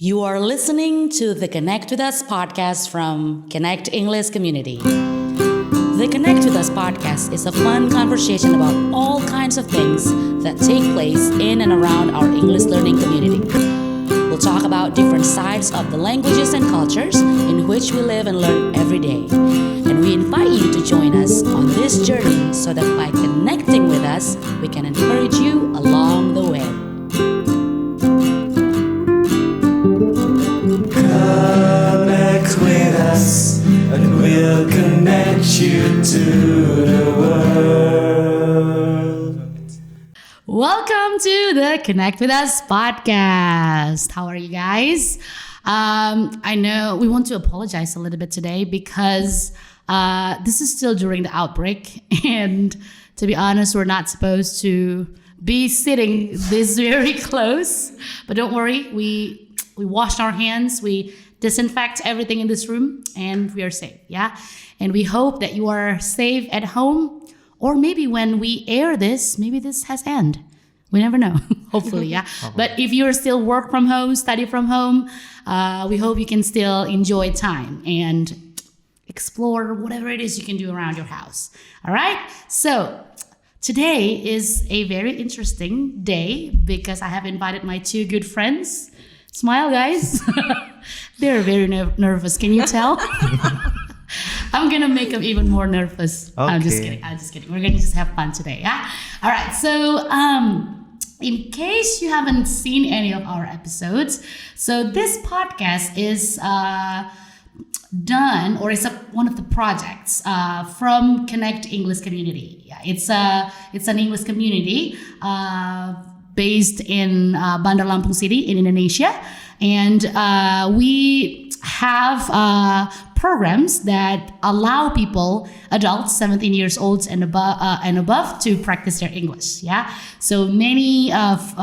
You are listening to the Connect with Us podcast from Connect English Community. The Connect with Us podcast is a fun conversation about all kinds of things that take place in and around our English learning community. We'll talk about different sides of the languages and cultures in which we live and learn every day. And we invite you to join us on this journey so that by connecting with us, we can encourage you along the way. Connect with us, and we'll connect you to the world. Welcome to the Connect with Us podcast. How are you guys? I know we want to apologize a little bit today because this is still during the outbreak, and to be honest, we're not supposed to be sitting this very close. But don't worry, we washed our hands, we disinfect everything in this room, and we are safe, yeah? And we hope that you are safe at home, or maybe when we air this, maybe this has ended. We never know, hopefully, yeah? But if you're still work from home, study from home, we hope you can still enjoy time and explore whatever it is you can do around your house, all right? So today is a very interesting day because I have invited my two good friends. Smile, guys. They're very nervous. Can you tell? I'm going to make them even more nervous. Okay. I'm just kidding. We're going to just have fun today. Yeah. All right. So, in case you haven't seen any of our episodes, so this podcast is done, or it's one of the projects from Connect English Community. Yeah, it's an English community based in Bandar, Lampung City in Indonesia, and we have programs that allow people, adults 17 years old and above, to practice their English. Yeah, so many of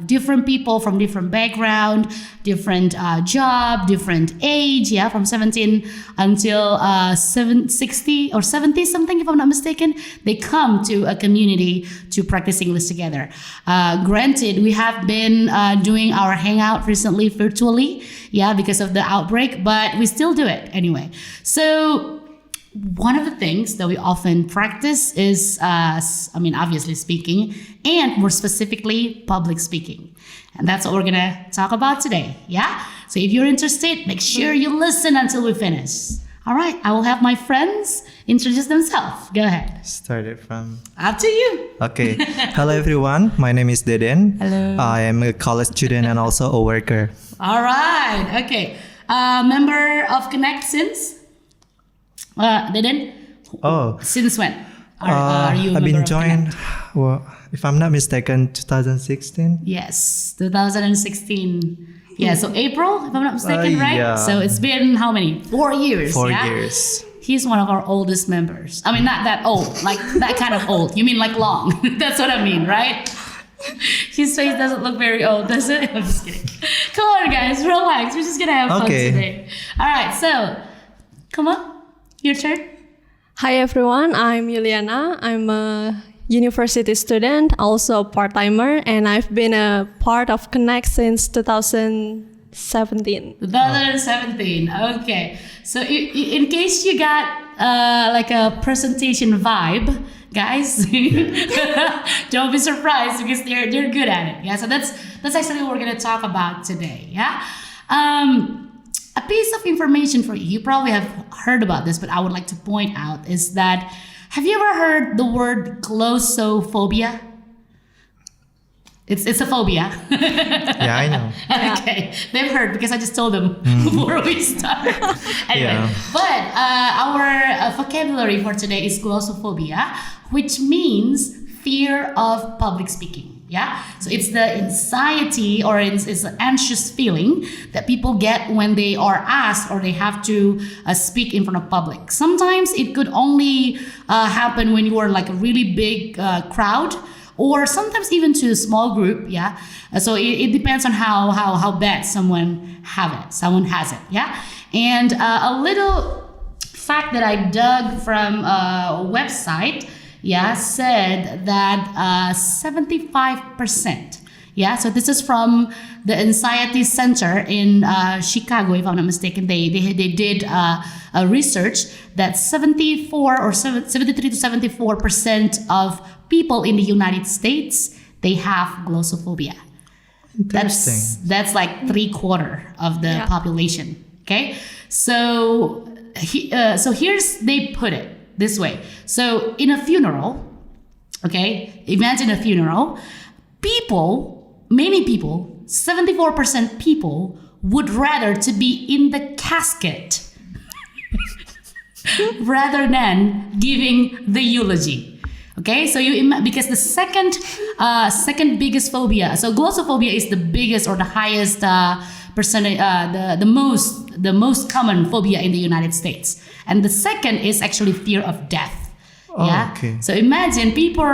different people from different background, different job, different age. Yeah, from 17 until 60 or 70 something, if I'm not mistaken, they come to a community to practice English together. Granted, we have been doing our hangout recently virtually, yeah, because of the outbreak, but we still do it anyway. So one of the things that we often practice is, obviously speaking, and more specifically, public speaking. And that's what we're gonna talk about today, yeah? So if you're interested, make sure you listen until we finish. All right, I will have my friends introduce themselves. Go ahead. Start it from... Up to you. Okay. Hello, everyone. My name is Deden. Hello. I am a college student and also a worker. All right, okay. Member of Connect since? Deden? Oh. Since when? Are you a I've member been of joined, Connect? well, if I'm not mistaken, 2016. Yes, 2016. Yeah, so April, if I'm not mistaken, right? Yeah. So it's been how many? 4 years. 4 yeah? years. He's one of our oldest members. I mean, not that old, like that kind of old. You mean like long? That's what I mean, right? His face doesn't look very old, does it? I'm just kidding. Come on, guys, relax. We're just gonna have fun today. All right, so come on, your turn. Hi everyone, I'm Juliana. I'm a university student, also a part-timer, and I've been a part of Connect since 2017. 2017. Okay. So in case you got like a presentation vibe, guys, don't be surprised because they're good at it. Yeah. So that's actually what we're gonna talk about today. Yeah. A piece of information for you. You probably have heard about this, but I would like to point out is that, have you ever heard the word glossophobia? It's a phobia. Yeah, I know. Okay, they've heard because I just told them before we start. Anyway, Yeah. but our vocabulary for today is glossophobia, which means fear of public speaking. Yeah, so it's the anxiety or it's an anxious feeling that people get when they are asked or they have to speak in front of public. Sometimes it could only happen when you are like a really big crowd, or sometimes even to a small group. Yeah, so it depends on how bad someone has it. Yeah, and a little fact that I dug from a website, said that 75% Yeah, so this is from the Anxiety Center in Chicago, if I'm not mistaken. They did a research that 73 to 74% of people in the United States, they have glossophobia. Interesting. That's like 3/4 of the population. Okay, so here's they put it this way. So in a funeral, okay, imagine a funeral. Many people, 74% people would rather to be in the casket rather than giving the eulogy. Okay, so because the second biggest phobia, so glossophobia is the biggest or the highest percentage, the most common phobia in the United States, and the second is actually fear of death. Oh, okay. So imagine people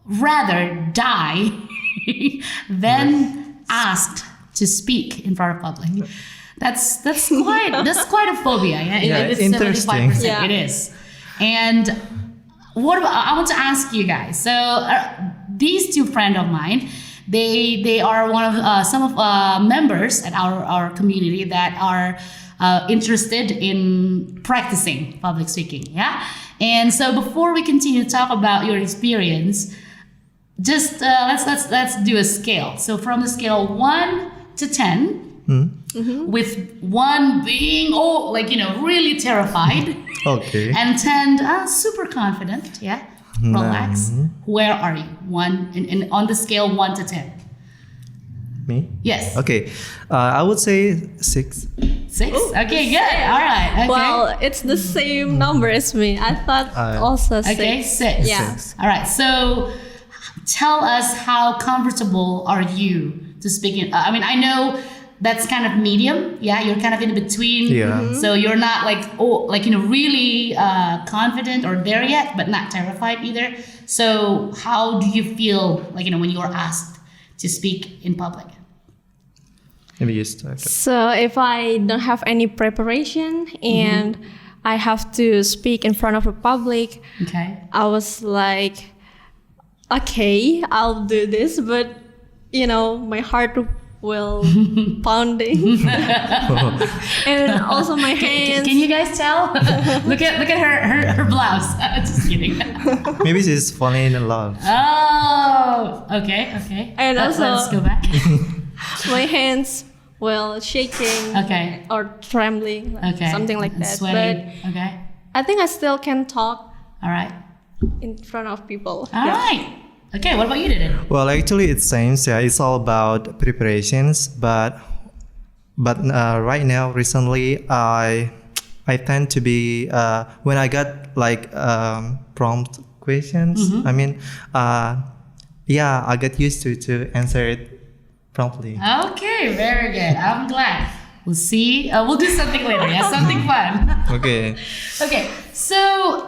rather die than asked to speak in front of public. That's quite a phobia. Yeah, It's interesting. 75%. Yeah. It is. And what about, I want to ask you guys. So these two friends of mine, they are one of some of members at our community that are interested in practicing public speaking. Yeah. And so before we continue to talk about your experience, just let's do a scale. So from the scale 1 to 10, with 1 being really terrified. Okay. And 10, super confident. Yeah. Relax. Where are you? 1 and on the scale 1 to 10. Me? Yes. Okay. I would say 6. 6. Okay. Good. All right. Okay. Well, it's the same number as me. I thought also 6. Okay. 6. Yeah. 6. All right. So tell us, how comfortable are you to speak in? I mean, I know that's kind of medium. Yeah, you're kind of in between. Yeah. So you're not really confident or there yet, but not terrified either. So how do you feel when you are asked to speak in public? Maybe you start. So if I don't have any preparation and I have to speak in front of the public, Okay. I was like, okay, I'll do this, but my heart will pounding, and also my hands. Can you guys tell? look at her blouse. Just kidding. Maybe she's falling in love. Oh, okay. And also- let's go back. My hands will shaking Okay. or trembling, Okay. something like And that. Sweating. Okay. But I think I still can talk All right. in front of people. All right. Okay. What about you, Dylan? Well, actually, it seems it's all about preparations. But right now, recently, I tend to be when I got prompt questions. I mean, I get used to answer it promptly. Okay. Very good. I'm glad. We'll see. We'll do something later. Yeah, something fun. Okay. Okay, so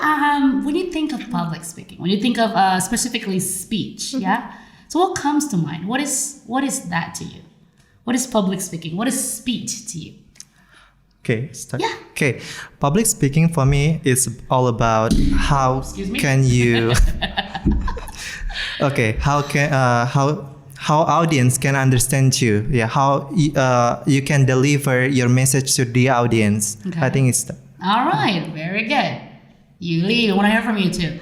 when you think of public speaking, when you think of specifically speech, yeah. So what comes to mind? What is that to you? What is public speaking? What is speech to you? Okay. Start. Yeah. Okay. Public speaking for me is all about how Excuse me? can you. Okay. How audience can understand you. Yeah. How you can deliver your message to the audience. Okay. I think it's that. All right, very good. Yuli, I want to hear from you too.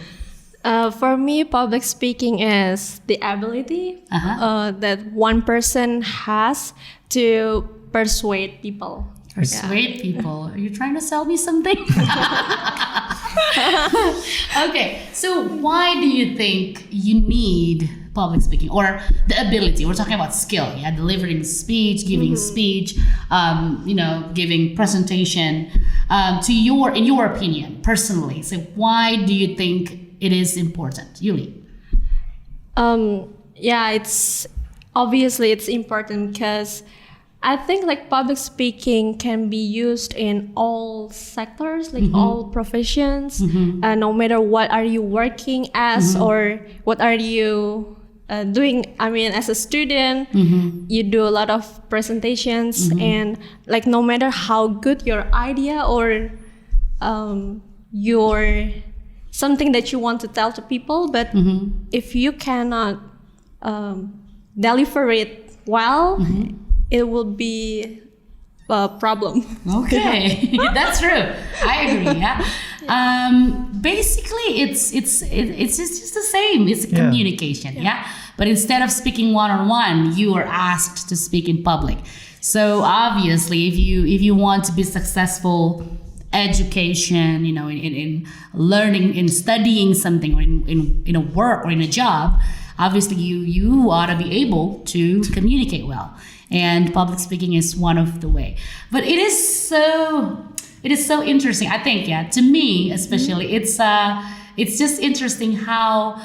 For me, public speaking is the ability that one person has to persuade people. Persuade people. Are you trying to sell me something? Okay, so why do you think you need public speaking or the ability? We're talking about skill, yeah, delivering speech, giving speech, giving presentation. In your opinion, personally, so why do you think it is important, Yuli? It's obviously it's important because I think public speaking can be used in all sectors, all professions, no matter what are you working as or what are you doing. I mean, as a student, you do a lot of presentations and no matter how good your idea or your something that you want to tell to people, but if you cannot deliver it well, it will be a problem. Okay, that's true. I agree. Yeah. Basically, it's just the same. It's communication. Yeah. But instead of speaking one-on-one, you are asked to speak in public. So obviously, if you want to be successful, education, in learning, in studying something, or in a work or in a job, obviously you ought to be able to communicate well. And public speaking is one of the way. But it is so interesting. I think, to me especially, it's just interesting how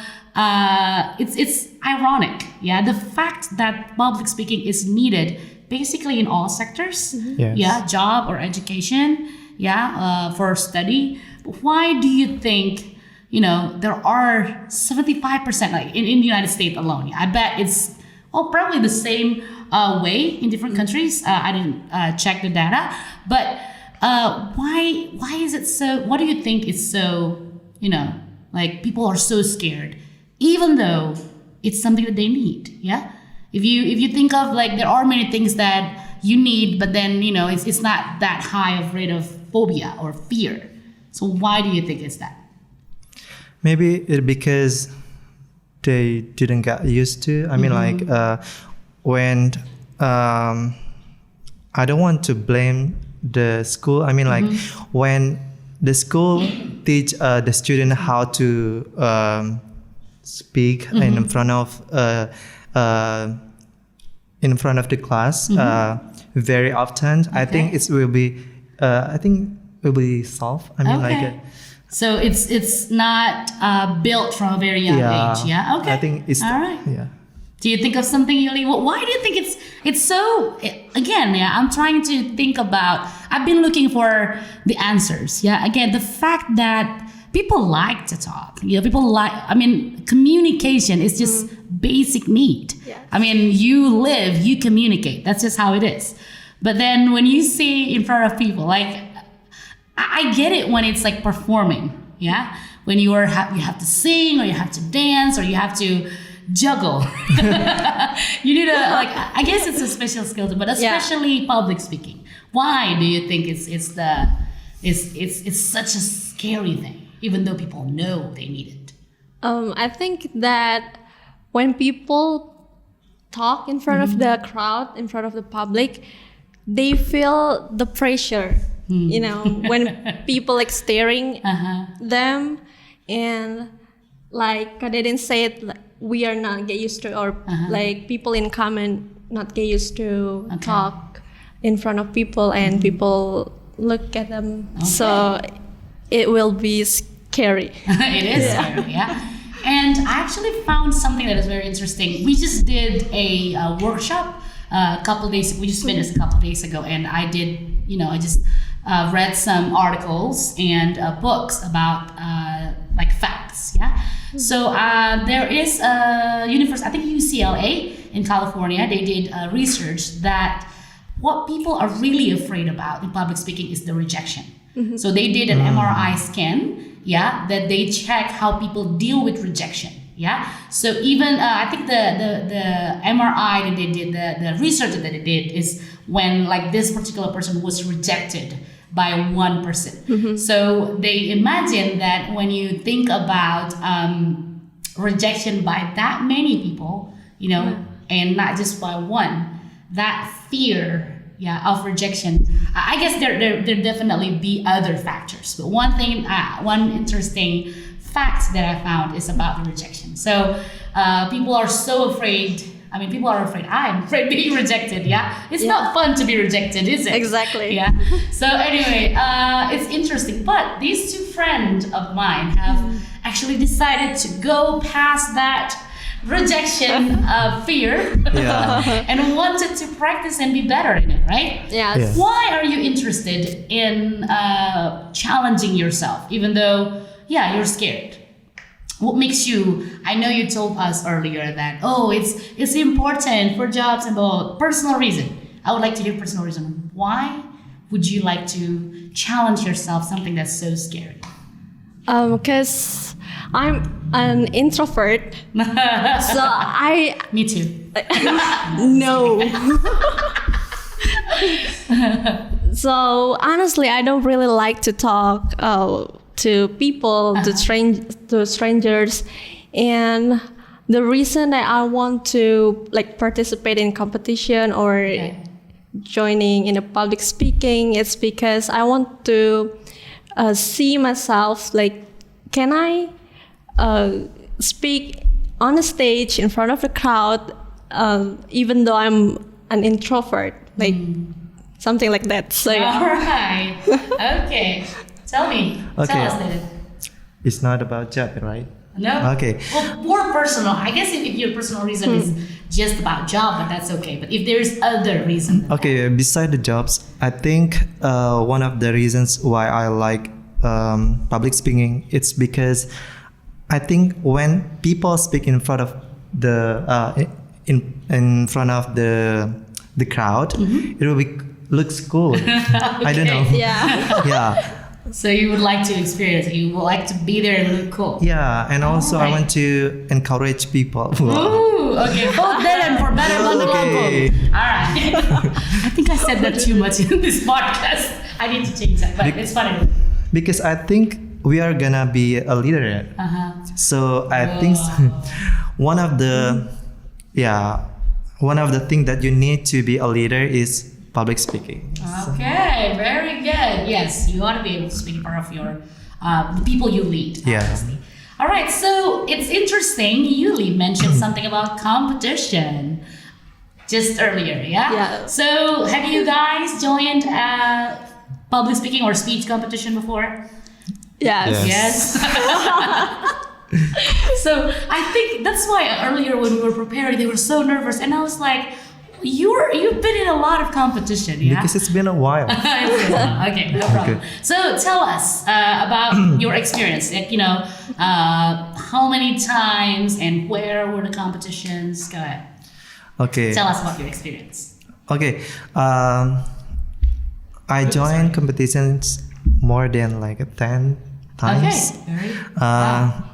it's ironic. Yeah, the fact that public speaking is needed basically in all sectors. Yes. Yeah, job or education. Yeah, for study. But why do you think there are 75%, like in the United States alone? I bet it's probably the same way in different countries. I didn't check the data, but why is it so? What do you think is so? Like people are so scared, even though it's something that they need. Yeah, if you think of, like, there are many things that you need, but then it's not that high of rate of phobia or fear. So why do you think it's that? Maybe it because they didn't get used to. I mean, like when I don't want to blame the school. I mean, like when the school teach the student how to speak in front of the class very often, I think it will be solved. I mean, like. So it's not built from a very young age. Yeah. Okay. I think it's all right. Yeah. Do you think of something, Yuli? Why do you think it's so? Again, I'm trying to think about. I've been looking for the answers. Yeah. Again, the fact that people like to talk. People like. I mean, communication is just basic need. Yes. I mean, you communicate. That's just how it is. But then when you see in front of people, like, I get it when it's like performing, yeah? When you have to sing, or you have to dance, or you have to juggle. You need I guess it's a special skill, but especially public speaking. Why do you think it's such a scary thing, even though people know they need it? I think that when people talk in front of the crowd, in front of the public, they feel the pressure. When people like staring them, and like they didn't say it, like, we are not get used to, or like people in common not get used to talk in front of people, and people look at them. So it will be scary. It is scary, yeah. And I actually found something that is very interesting. We just did a workshop a couple days. We just finished a couple days ago, and I did. I just read some articles and books about like facts. Yeah. So there is a university, I think UCLA in California. They did research that what people are really afraid about in public speaking is the rejection. So they did an MRI scan. Yeah, that they check how people deal with rejection. Yeah, so even I think the MRI that they did, the research that they did is when, like, this particular person was rejected by one person. So they imagine that when you think about rejection by that many people, and not just by one, that fear of rejection. I guess there definitely be other factors, but one interesting fact that I found is about the rejection. So people are so afraid. I mean, people are afraid. I'm afraid of being rejected. Yeah, it's not fun to be rejected, is it? Exactly. Yeah. So anyway, it's interesting. But these two friends of mine have actually decided to go past that rejection fear and wanted to practice and be better in it, right? Yes. Why are you interested in challenging yourself, even though you're scared? What makes you? I know you told us earlier that it's important for jobs and personal reason. I would like to hear personal reason. Why would you like to challenge yourself, something that's so scary? Because I'm an introvert, so Me too. no. So honestly, I don't really like to talk to people, to strangers, and the reason that I want to like participate in competition or joining in a public speaking is because I want to see myself like, can I speak on a stage in front of the crowd, even though I'm an introvert, like something like that. So All right. Okay. Tell me. Okay. Tell us, David. It's not about job, right? No? Okay. Well, more personal. I guess if your personal reason is just about job, but that's okay. But if there's other reason. Okay, beside the jobs, I think one of the reasons why I like public speaking, it's because I think when people speak in front of the in front of the crowd, it will be looks cool. I don't know. yeah. Yeah. So you would like to experience it. You would like to be there and look cool. Yeah, and also I Alright. want to encourage people. Ooh, okay. Vote then for better Bandar Okay. Lampung. All right. I think I said that too much in this podcast. I need to change that, but it's funny. Because I think we are gonna be a leader. So I think one of the thing that you need to be a leader is public speaking. Okay, very good. Yes, you want to be able to speak in front of your the people you lead. Yeah. Obviously. All right, so it's interesting. Yuli mentioned something about competition just earlier. Yeah. Yeah. So have you guys joined public speaking or speech competition before? Yes. Yes. So I think that's why earlier when we were preparing, they were so nervous, and I was like, "You've been in a lot of competition, yeah?" Because it's been a while. Okay, no problem. Okay. So tell us about your experience. Like, how many times and where were the competitions? Go ahead. Okay. Tell us about your experience. Okay. I joined competitions more than like 10 times. Okay. Very. Wow.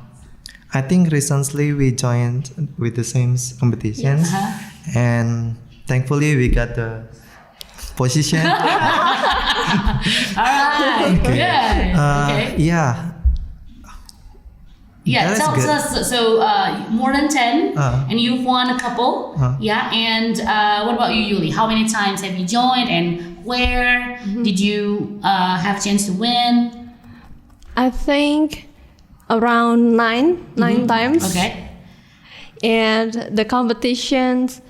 I think recently we joined with the same competitions, and thankfully we got the position. All right. Good. Okay. Yeah. Yeah, That's tell good. us. So more than 10, and you've won a couple. Yeah, and what about you, Yuli? How many times have you joined, and where did you have a chance to win? I think around nine times. Okay. And the competitions,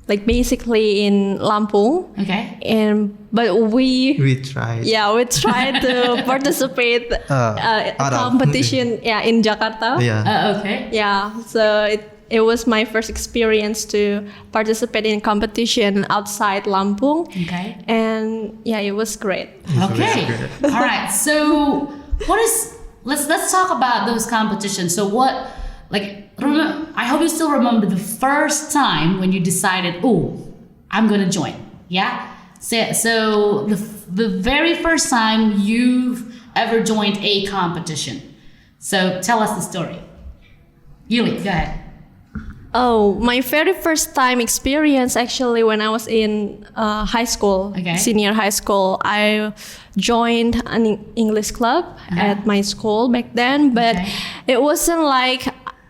like basically in Lampung. Okay. But we tried. we tried to participate a out of- competition in Jakarta. Yeah. Okay. Yeah, so it was my first experience to participate in competition outside Lampung. Okay. And yeah, it was great. Okay. good. All right. So let's talk about those competitions. So what, I hope you still remember the first time when you decided, oh, I'm gonna join. Yeah. So the very first time you've ever joined a competition. So tell us the story. Yuli, go ahead. Oh, my very first time experience actually when I was in high school, senior high school. I joined an English club at my school back then, but it wasn't like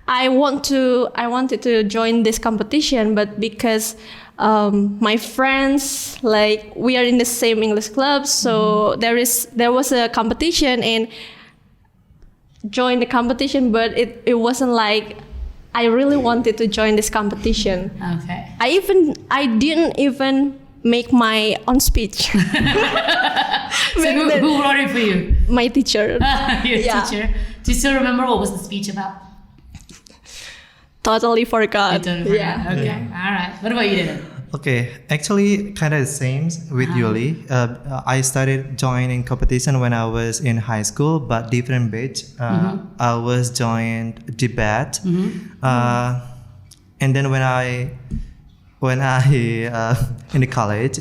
I wanted to join this competition, but because my friends, like, we are in the same English club, so there was a competition and joined the competition, but it wasn't like I really wanted to join this competition. Okay. I didn't even make my own speech. So who wrote it for you? My teacher. Your teacher. Do you still remember what was the speech about? Totally forgot. You totally forgot. Yeah. Okay. All right. What about you, Dylan? Okay, actually, kind of the same with Yuli. I started joining competition when I was in high school, but different batch. I was joined debate, and then when I in the college,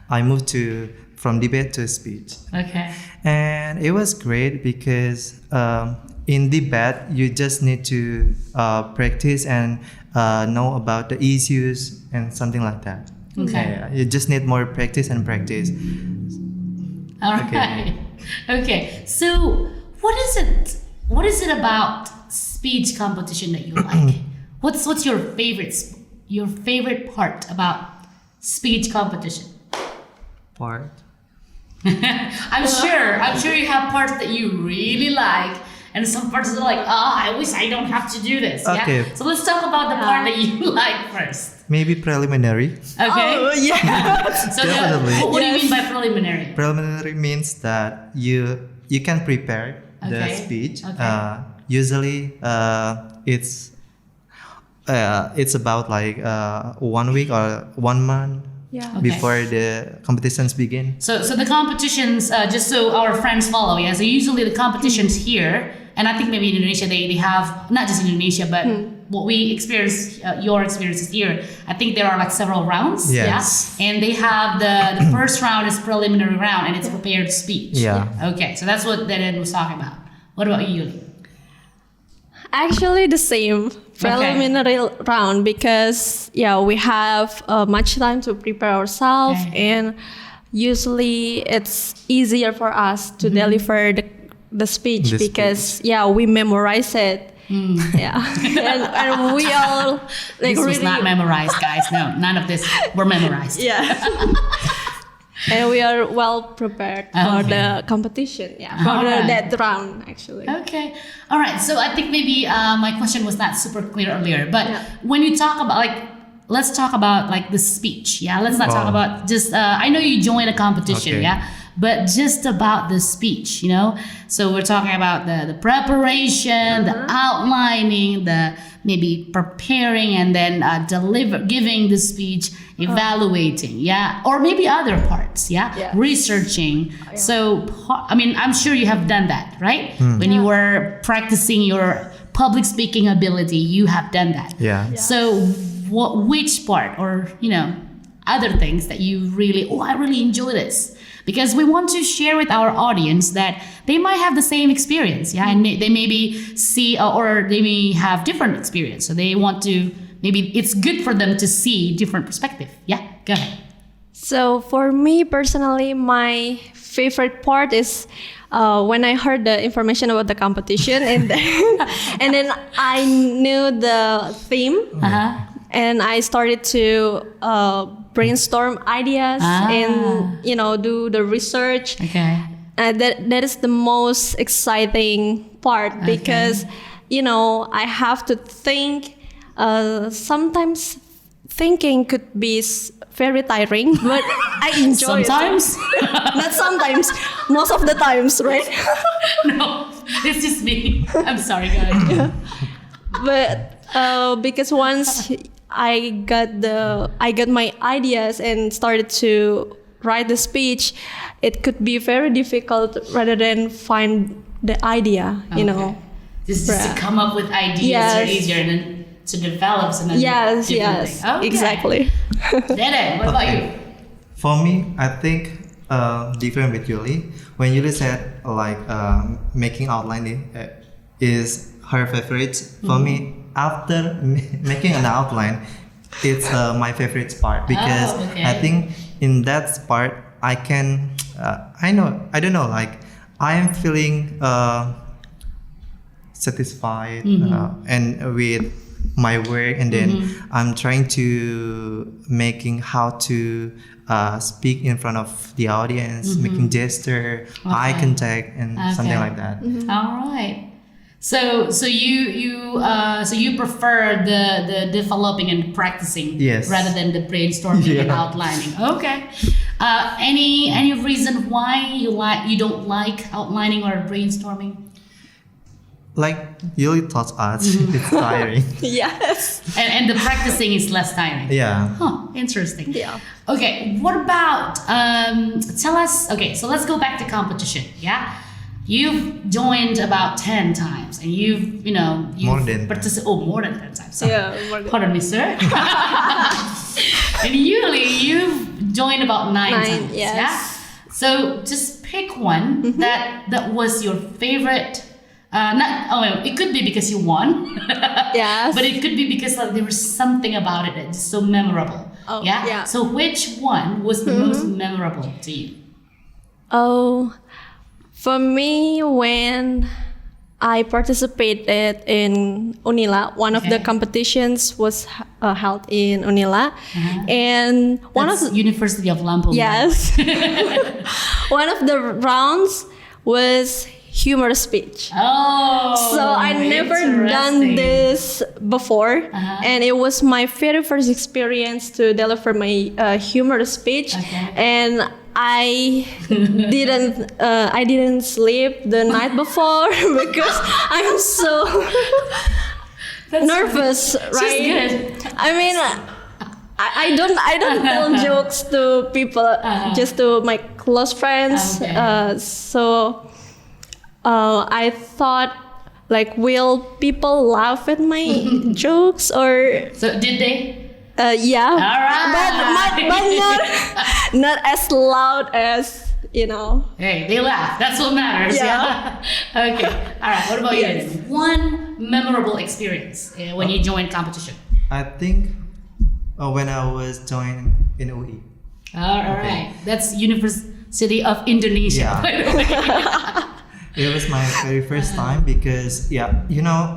I moved to from debate to speech. Okay. And it was great because in debate, you just need to practice and know about the issues and something like that. Okay. Yeah, you just need more practice and practice. All right. Okay. So, what is it about speech competition that you like? What's your favorite part about speech competition? Part. I'm sure you have parts that you really like, and some parts that are like, I wish I don't have to do this. Okay. Yeah. So let's talk about the part that you like first. Maybe preliminary. Okay. Oh, yeah. So Definitely. what do you mean by preliminary? Preliminary means that you can prepare the Okay. speech. Okay. Usually, it's about like 1 week or 1 month Yeah. Okay. before the competitions begin. So the competitions, just so our friends follow, yeah. So usually the competitions here, and I think maybe in Indonesia they have, not just in Indonesia, but what we experience, your experiences here, I think there are like several rounds. Yes. Yeah. And they have the first round is preliminary round, and it's prepared speech. Yeah. Okay. So that's what Deden was talking about. What about you, Yuli? Actually, the same preliminary round because we have much time to prepare ourselves, Okay. and usually it's easier for us to deliver the speech The because we memorize it. Yeah, and we all like This was really not memorized, guys. No, none of this were memorized. and we are well prepared for the competition. For Alright. that round actually. Okay. All right. So I think maybe my question was not super clear earlier, but when you talk about let's talk about like the speech. Yeah. Let's not talk Oh. about just, I know you joined a competition. Okay. Yeah. But just about the speech, So we're talking about the preparation, the outlining, the maybe preparing and then giving the speech, evaluating, or maybe other parts, researching. So, I'm sure you have done that, right? When you were practicing your public speaking ability, you have done that. Yeah. So, which part, or other things that you really, I really enjoy this? Because we want to share with our audience that they might have the same experience, and they maybe see or they may have different experience. So they want to, maybe it's good for them to see different perspective. Yeah, go ahead. So for me personally, my favorite part is when I heard the information about the competition and then I knew the theme. And I started to brainstorm ideas and do the research. Okay. That is the most exciting part because I have to think. Sometimes thinking could be very tiring, but I enjoy Sometimes? it. Not sometimes, most of the times, right? No, it's just me. I'm sorry, guys. But because once I got my ideas and started to write the speech, it could be very difficult rather than find the idea, Just to come up with ideas are easier than to develop some Yes, different thing. Okay. exactly. Dede, what about you? For me, I think different with Yuli. When Yuli said like making outlining is her favorite, for me, after making an outline, it's my favorite part because I think in that part I can I don't know, like I am feeling satisfied and with my work, and then I'm trying to making how to speak in front of the audience, making gesture, eye contact, and something like that. All right. So you prefer the developing and practicing rather than the brainstorming and outlining. Okay. Any reason why you don't like outlining or brainstorming? Like Yuli taught us, it's tiring. Yes. And the practicing is less tiring. Yeah. Huh, interesting. Yeah. Okay, what about, tell us, okay, so let's go back to competition, yeah? You've joined about 10 times and you've More than 10. More than 10 times. Sorry. Yeah, more than- Pardon me, sir. And you've joined about 9 times, yes. yeah? So just pick one that was your favorite. It could be because you won. Yes. But it could be because like, there was something about it that's so memorable. Oh, yeah? yeah. So which one was the most memorable to you? Oh, for me, when I participated in Unila, one of the competitions was held in Unila, and one of That's University of Lampung. yes, one of the rounds was humor speech. Oh. So I never done this before, and it was my very first experience to deliver my humor speech, and I didn't sleep the night before because I'm so nervous, right? She's good. I mean, I don't tell jokes to people, just to my close friends. So I thought, like, will people laugh at my jokes or? So did they? Yeah, All right. but not as loud as, you know. Hey, they laugh. That's what matters. Yeah. Okay. All right. What about Yes. you? One memorable experience when you joined competition. I think when I was joined in UI. All right. That's University of Indonesia. Yeah. By the way. It was my very first time because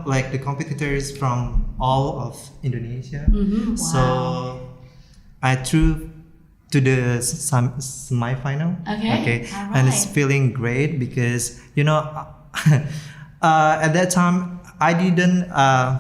like the competitors from all of Indonesia. So I threw to the semi-final. Okay. All And it's right. feeling great because at that time I didn't I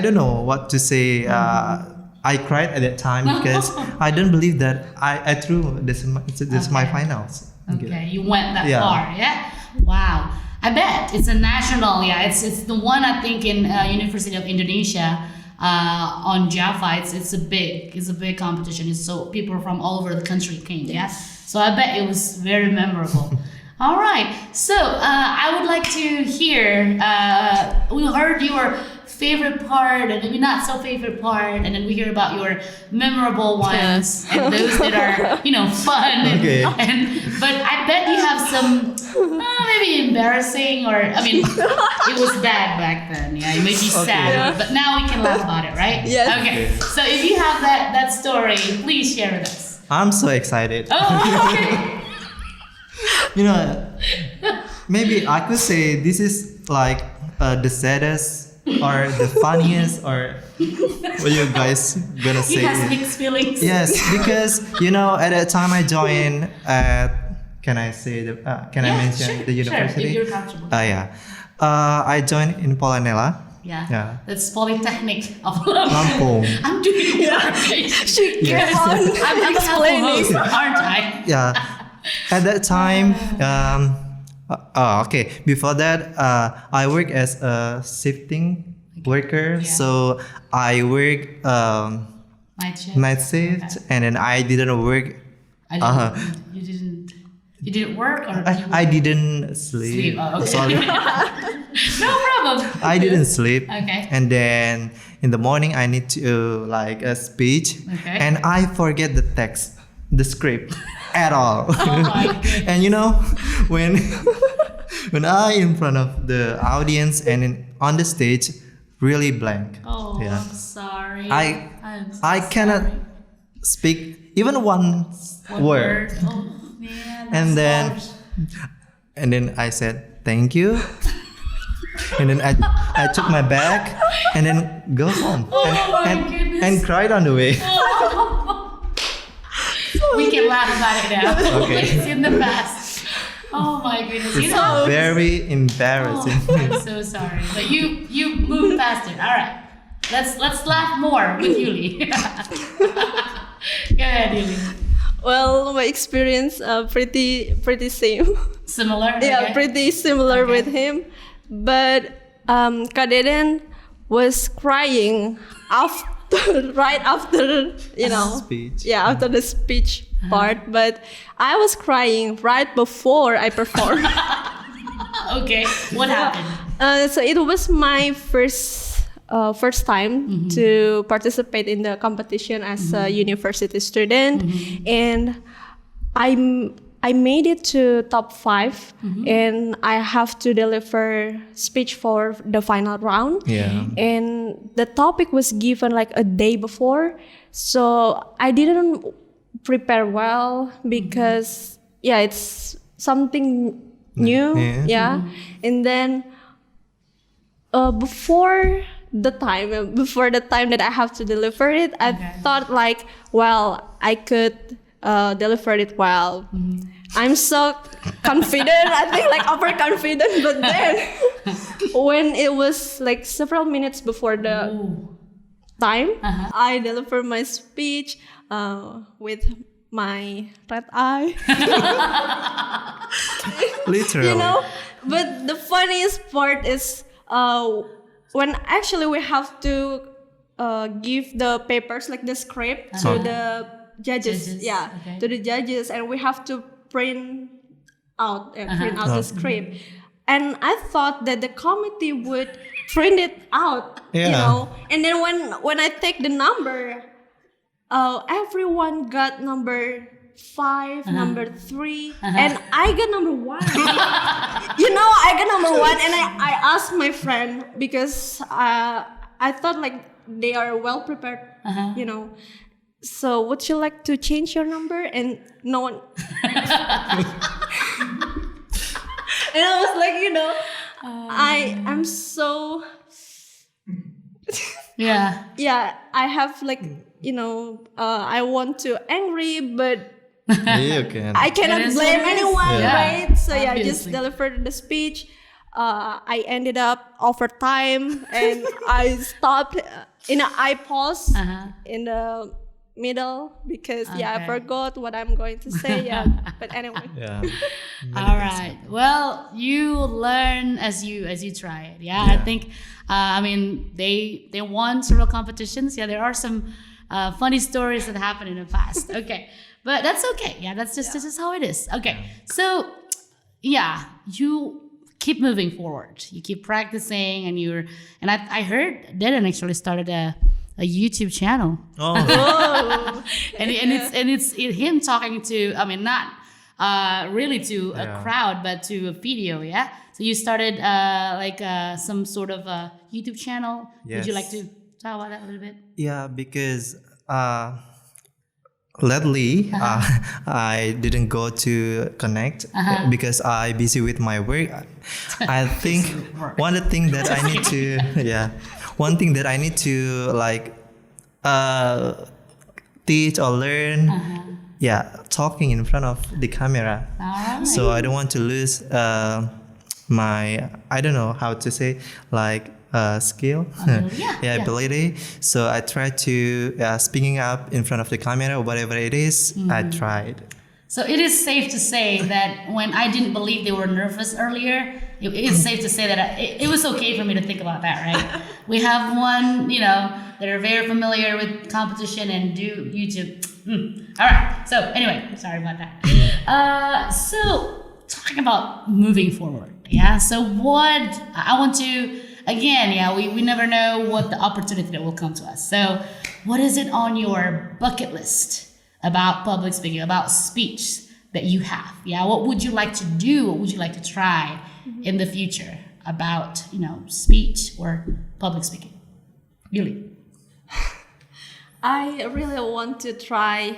don't know what to say. I cried at that time because I didn't believe that I threw the semi-finals. Okay, you went that Yeah. far, yeah? Wow. I bet it's a national, it's the one I think in University of Indonesia on Java. It's a big competition. It's so people from all over the country came, yeah? So I bet it was very memorable. All right, so I would like to hear, we heard your favorite part and maybe not so favorite part, and then we hear about your memorable ones and those that are fun. Okay. But I bet you have some maybe embarrassing it was bad back then. Yeah, it made you sad, Yeah. but now we can laugh about it, right? Yes. Okay. So if you have that story, please share with us. I'm so excited. Oh, okay. Maybe I could say this is like the saddest or the funniest or what you guys gonna He say? has mixed feelings. Yes, because at that time I joined at can I mention the university? Sure, if you're comfortable. I joined in Polanella. Yeah. That's Polytechnic of Lampung. I'm doing it. She kept on I'm explaining. host, aren't I? Yeah. At that time, okay. Before that, I work as a shifting worker. Yeah. So I work night shift, and then I didn't work. You didn't work or I didn't sleep. Oh, okay. Sorry, No problem. I didn't sleep. Okay. And then in the morning, I need to like a speech, Okay. and I forget the text, the script at all. Oh my goodness. And when when I in front of the audience and on the stage, really blank. Oh, Yeah. I'm sorry. I'm so I cannot sorry. speak even one One word. Oh man. And then harsh. I said thank you. And then I took my bag and then go home my goodness. and cried on the way. We can laugh about it now. Okay. It's in the past. Oh my goodness. It's very embarrassing. Oh, I'm so sorry. But you moved past it. All right. Let's laugh more with Yuli. Go ahead, Yuli. Well, my experience pretty same. Similar? Yeah, Okay. pretty similar Okay. with him. But Kedaton was crying right after Speech. Yeah, after the speech part. But I was crying right before I performed. Okay. What happened? So it was my first time to participate in the competition as a university student, and I made it to top 5, and I have to deliver speech for the final round. Yeah. And the topic was given like a day before, so I didn't prepare well because it's something new. Yeah. And then before the time that I have to deliver it, I thought like, well, I could deliver it well. I'm so confident. I think like overconfident. But then when it was like several minutes before the time, I delivered my speech with my red eye. Literally. You know, but the funniest part is when actually we have to give the papers, like the script, to the judges. To the judges, and we have to print out the script. And I thought that the committee would print it out, you know. And then when I take the number, everyone got number 5, number 3, and I got number 1. You know, I got number 1, and I asked my friend because I thought like they are well prepared, you know. So would you like to change your number? And no one. And I was like, you know, I'm so. Yeah. I have like, you know, I want to angry, but You can. I cannot blame anyone, right? So Obviously. just delivered the speech. I ended up overtime, and I stopped I paused in the middle because I forgot what I'm going to say. But anyway. Yeah. All right. Well, you learn as you try it. I think. I mean, they won several competitions. Yeah, there are some funny stories that happened in the past. Okay, but that's okay. Yeah, that's just this is how it is. Okay, so you keep moving forward. You keep practicing, and I heard Darren actually started a YouTube channel. Oh. and it's him talking to, I mean, not really to a crowd, but to a video. Yeah. So you started some sort of a YouTube channel. Yes. Would you like to talk about that a little bit? Yeah, because lately I didn't go to Connect because I busy with my work. I think one thing that I need to one thing that I need to like teach or learn. Talking in front of the camera. Alright. So I don't want to lose my, I don't know how to say, like skill, ability. So I try to speaking up in front of the camera, whatever it is, I tried. So it is safe to say that when I didn't believe they were nervous earlier, it is safe to say that it was okay for me to think about that, right? We have one, that are very familiar with competition and do YouTube. All right. So anyway, sorry about that. So talking about moving forward, So what I want to, again, we never know what the opportunity that will come to us. So what is it on your bucket list about public speaking, about speech that you have? What would you like to do? What would you like to try in the future about, speech or public speaking? Yuli. I really want to try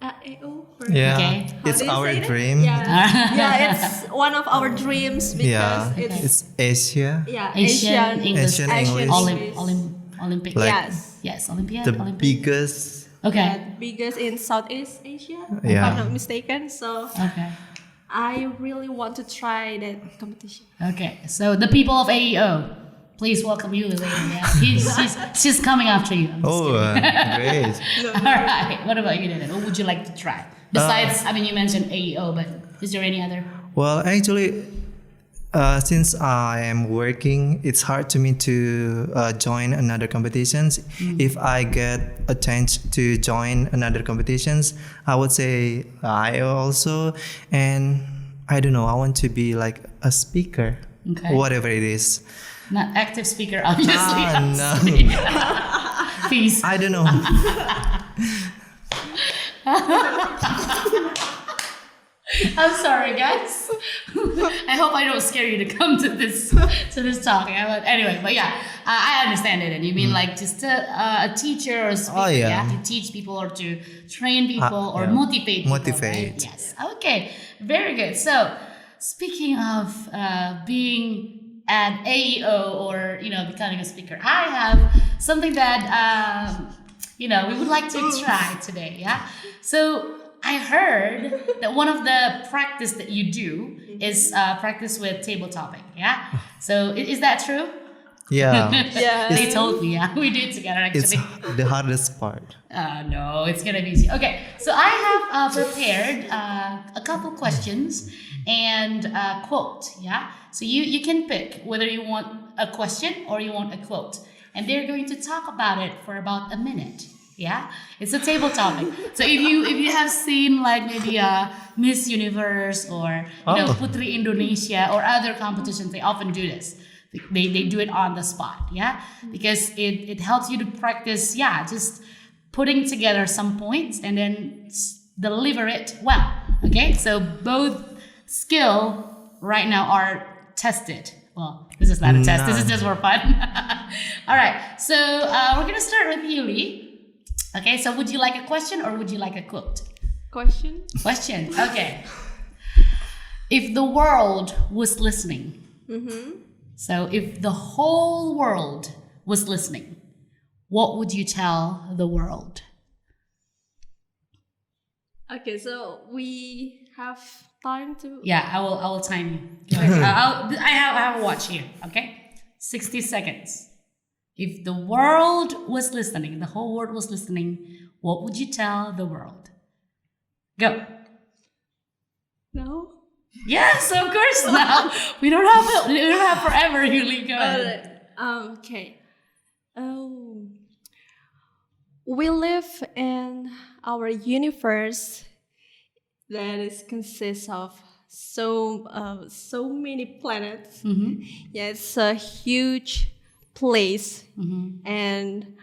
AO. Okay. It's our dream. It's one of our dreams because it's Asia. Asian English. Asian English. Olympic. Like Yes, Olympiad. the Olympic. biggest. Okay. Biggest in Southeast Asia, if Yeah. I'm not mistaken. So Okay. I really want to try that competition. Okay. So the people of AEO, please welcome Yuli later. She's coming after you. I'm just kidding. Great. All right. What about you, Darren? What would you like to try? Besides, you mentioned AEO, but is there any other? Well, actually, since I am working, it's hard to me to join another competitions. If I get a chance to join another competitions, I would say I also. And I don't know, I want to be like a speaker, whatever it is. Not active speaker, obviously. No. Please. I don't know. I'm sorry, guys. I hope I don't scare you to come to this talk. Yeah, but anyway, I understand it. And you mean like just a teacher or a speaker, to teach people or to train people or motivate people. Right? Yes. Okay. Very good. So, speaking of being an AEO or becoming a speaker, I have something that we would like to try today. Yeah. So. I heard that one of the practice that you do is practice with table topic, yeah? So is that true? Yeah. They told me, yeah. We did together actually. It's the hardest part. No, it's gonna be easy. Okay, so I have prepared a couple questions and a quote, yeah? So you can pick whether you want a question or you want a quote. And they're going to talk about it for about a minute. Yeah, it's a table topic. So if you have seen like maybe Miss Universe or Putri Indonesia or other competitions, they often do this. They do it on the spot, yeah, because it helps you to practice, just putting together some points and then deliver it well. Okay, so both skill right now are tested. Well, this is not a test. This is just for fun. All right, so we're gonna start with Yuli. Okay, so would you like a question or would you like a quote? Question. Okay. If the world was listening, so if the whole world was listening, what would you tell the world? Okay, so we have time to. Yeah, I will time you. I have a watch here. Okay, 60 seconds. If the world was listening, the whole world was listening, what would you tell the world? Go. No. Yes, of course. Now we don't have forever. Yuli, go ahead. Okay. We live in our universe that consists of so many planets. Yeah, it's a huge place, and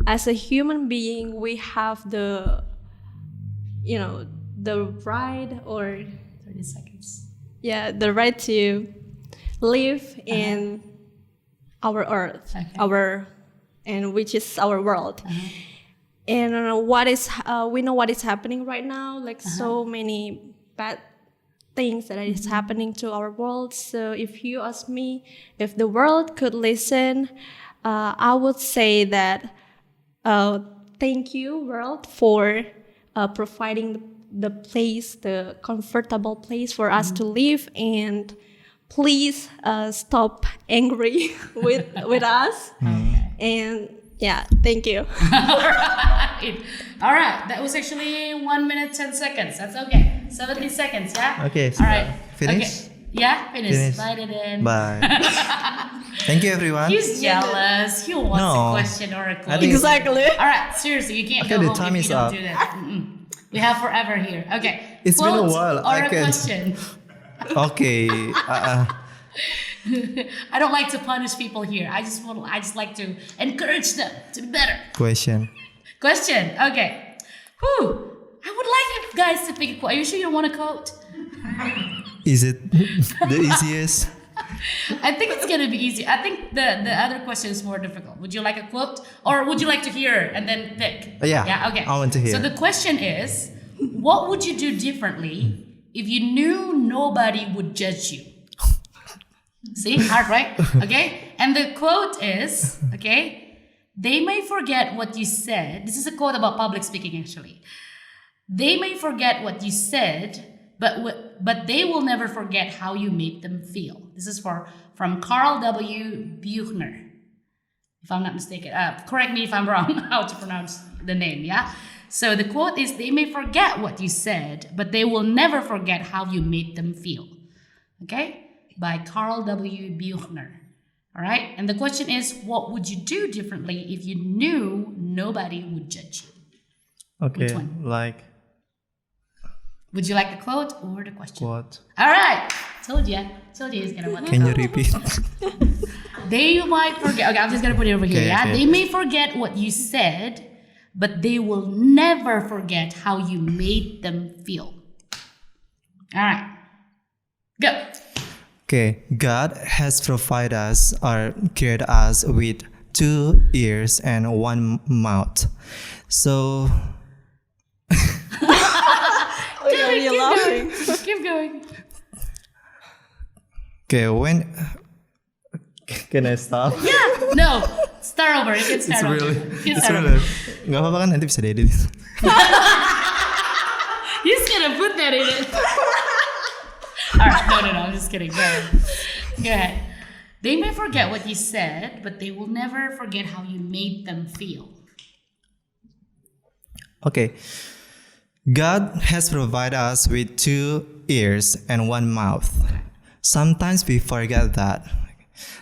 as a human being we have the right or 30 seconds the right to live in our earth, and which is our world. And we know what is happening right now, like so many bad things that is happening to our world. So if you ask me if the world could listen, I would say that thank you, world, for providing the comfortable place for us to live, and please stop angry with us. And thank you. All right, that was actually 1 minute 10 seconds. That's okay. 70 seconds, yeah? Okay. All right. Finish? Okay. Yeah, finish. Bye, then. Bye. Thank you, everyone. He's jealous. He wants a question or a quote. Exactly. All right, seriously, you can't go the home time if is you don't up. do that. We have forever here. Okay. It's been a Quote while. Or a question. Okay. I don't like to punish people here. I just like to encourage them to be better. Question. Okay. Whew. I would like you guys to pick a quote. Are you sure you don't want a quote? Is it the easiest? I think it's gonna be easy. I think the other question is more difficult. Would you like a quote, or would you like to hear and then pick? Yeah. Okay. I want to hear. So the question is, what would you do differently if you knew nobody would judge you? See, hard, right? Okay. And the quote is, okay, they may forget what you said. This is a quote about public speaking, actually. They may forget what you said, but they will never forget how you made them feel. This is from Carl W. Buchner, if I'm not mistaken. Correct me if I'm wrong how to pronounce the name, yeah? So the quote is, they may forget what you said, but they will never forget how you made them feel. Okay? By Carl W. Buchner. All right? And the question is, what would you do differently if you knew nobody would judge you? Okay, Which one? like Would you like the quote or the question? what? All right. Told you he's gonna want Can you repeat? They might forget. Okay, I'm just gonna put it over here. Okay, Yeah, okay. they may forget what you said, but they will never forget how you made them feel. All right, go. Okay, God has provided us or created us with 2 ears and 1 mouth. So, Why are you laughing? Keep going. okay, when can I stop? Yeah, no, start over. You can start It's over. really, You can it's start really. over. Nggak apa-apa kan nanti bisa diedit. He's gonna put that in it. All right, no, I'm just kidding. Go ahead. Go ahead. They may forget what you said, but they will never forget how you made them feel. Okay. God has provided us with 2 ears and 1 mouth. Sometimes we forget that.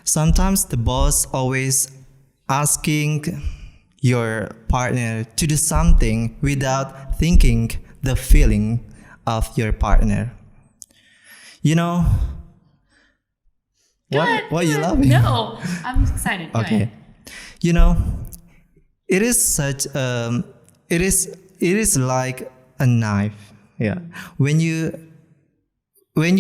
Sometimes the boss always asking your partner to do something without thinking the feeling of your partner. You know, what are you laughing? No, I'm excited. Go Okay. ahead. You know, it is such it is like a knife. Yeah. When you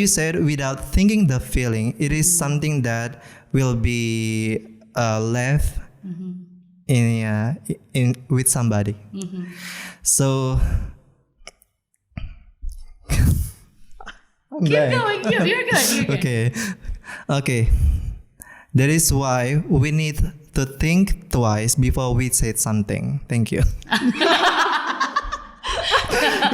said without thinking the feeling, it is something that will be left in with somebody. So Keep going. You're good. You're good. Okay. That is why we need to think twice before we say something. Thank you.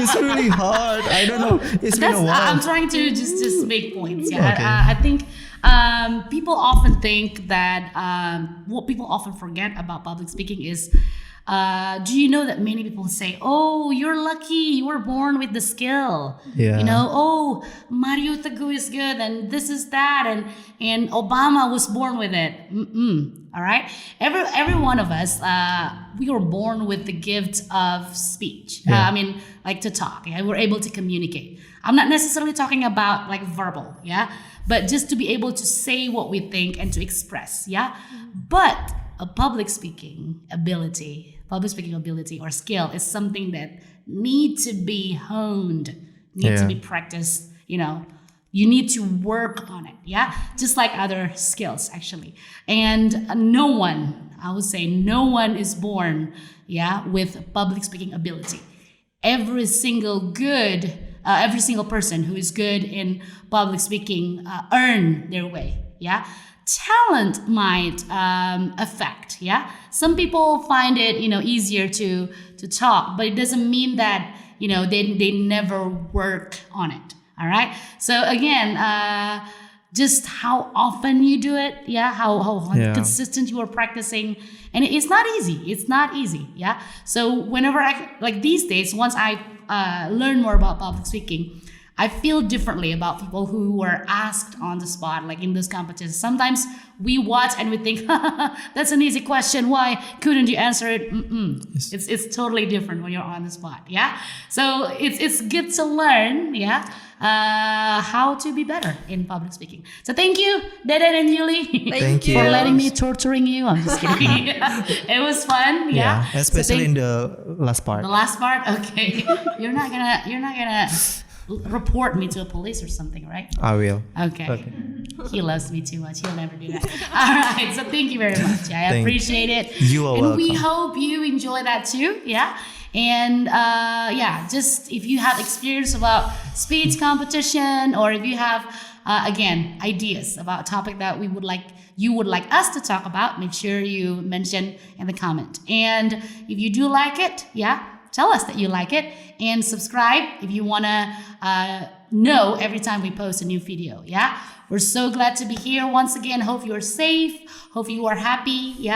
It's really hard. I don't know. It's been a while. I'm trying to just make points. Yeah, Okay. I think people often think that what people often forget about public speaking is. Do you know that many people say, "Oh, you're lucky. You were born with the skill." Yeah. You know, "Oh, Mario Teguh is good, and this is that, and Obama was born with it." All right. Every one of us, we were born with the gift of speech. Yeah. I mean, like to talk. Yeah, we're able to communicate. I'm not necessarily talking about like verbal. Yeah, but just to be able to say what we think and to express. Yeah, but a public speaking ability or skill is something that needs to be honed, needs to be practiced. You know, you need to work on it. Yeah, just like other skills actually. And no one is born, with public speaking ability. Every single person who is good in public speaking earn their way. Yeah. Talent might affect. Some people find it easier to talk, but it doesn't mean that they never work on it. All right, so again, just how often you do it, how consistent you are practicing, and it's not easy. So whenever these days, once I learn more about public speaking, I feel differently about people who were asked on the spot, like in those competitions. Sometimes we watch and we think, that's an easy question. Why couldn't you answer it? It's totally different when you're on the spot. Yeah. So it's good to learn. How to be better in public speaking. So thank you, Deden and Yuli, Thank you. for letting me torturing you. I'm just kidding. It was fun. Yeah. Especially in the last part. The last part. Okay. You're not gonna report me to a police or something, right? I will. Okay. He loves me too much. He'll never do that. All right. So thank you very much. I appreciate it. You are and we welcome. hope you enjoy that too. Yeah. And just if you have experience about speech competition, or if you have again ideas about a topic that you would like us to talk about, make sure you mention in the comment. And if you do like it, tell us that you like it, and subscribe if you want to know every time we post a new video. We're so glad to be here once again. Hope you're safe, hope you are happy,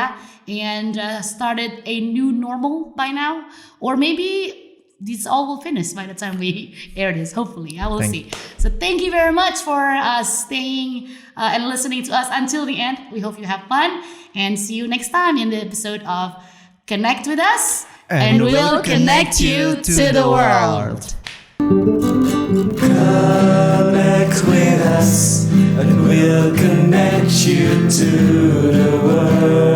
and started a new normal by now, or maybe this all will finish by the time we air this. Hopefully, I will see. So thank you very much for staying and listening to us until the end. We hope you have fun, and see you next time in the episode of Connect with Us, and we'll connect you to the world. Connect with us, and we'll connect you to the world.